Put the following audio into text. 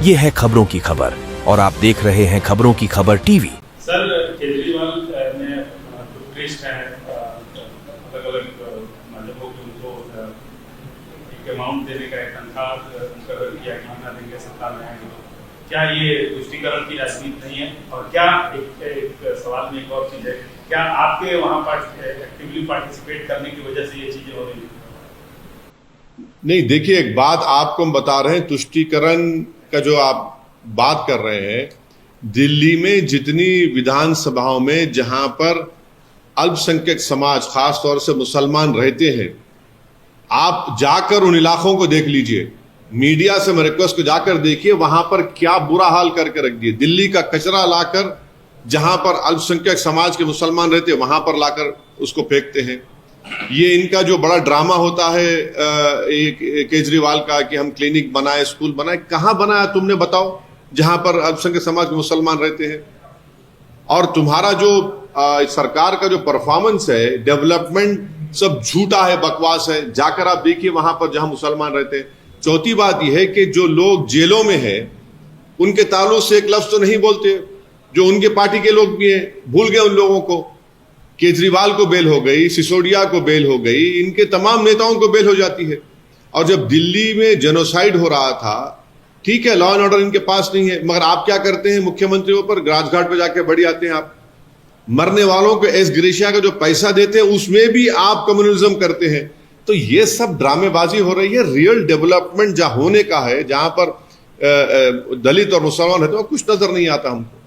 ये है खबरों की खबर और आप देख रहे हैं खबरों की खबर टीवी। सर, केजरीवाल ने टूरिस्ट हैं अलग अलग माध्यमों के उनको एक अमाउंट देने का एक तनख्वाह मुकर्रर किया कि महीना देंगे, सत्ता में आएंगे। क्या ये तुष्टीकरण की राजनीति नहीं है? और क्या एक सवाल में एक और चीज है, क्या आपके वहाँ पर एक्टिवली पार्टिसिपेट करने की वजह से ये चीजें हो रही है? नहीं, देखिए, एक बात आपको हम बता रहे हैं, तुष्टीकरण का जो आप बात कर रहे हैं, दिल्ली में जितनी विधानसभाओं में जहां पर अल्पसंख्यक समाज, खास तौर से मुसलमान रहते हैं, आप जाकर उन इलाकों को देख लीजिए। मीडिया से मैं रिक्वेस्ट को जाकर देखिए, वहां पर क्या बुरा हाल करके रख दिए। दिल्ली का कचरा लाकर जहां पर अल्पसंख्यक समाज के मुसलमान रहते हैं वहां पर लाकर उसको फेंकते हैं। ये इनका जो बड़ा ड्रामा होता है केजरीवाल का कि हम क्लिनिक बनाए, स्कूल बनाए, कहां बनाया तुमने बताओ, जहां पर अल्पसंख्यक समाज के मुसलमान रहते हैं। और तुम्हारा जो सरकार का जो परफॉर्मेंस है, डेवलपमेंट सब झूठा है, बकवास है। जाकर आप देखिए वहां पर जहां मुसलमान रहते हैं। चौथी बात यह है कि जो लोग जेलों में हैं उनके ताल्लुक से एक लफ्ज तो नहीं बोलते, जो उनके पार्टी के लोग भी हैं, भूल गए उन लोगों को। केजरीवाल को बेल हो गई, सिसोदिया को बेल हो गई, इनके तमाम नेताओं को बेल हो जाती है। और जब दिल्ली में जेनोसाइड हो रहा था, ठीक है, लॉ एंड ऑर्डर इनके पास नहीं है, मगर आप क्या करते हैं, मुख्यमंत्रियों पर राजघाट पर जाके बढ़ी आते हैं आप। मरने वालों को एस ग्रेशिया का जो पैसा देते हैं उसमें भी आप कम्युनलिज्म करते हैं। तो ये सब ड्रामेबाजी हो रही है। रियल डेवलपमेंट जहां होने का है, जहां पर दलित और मुसलमान है, तो कुछ नजर नहीं आता हमको।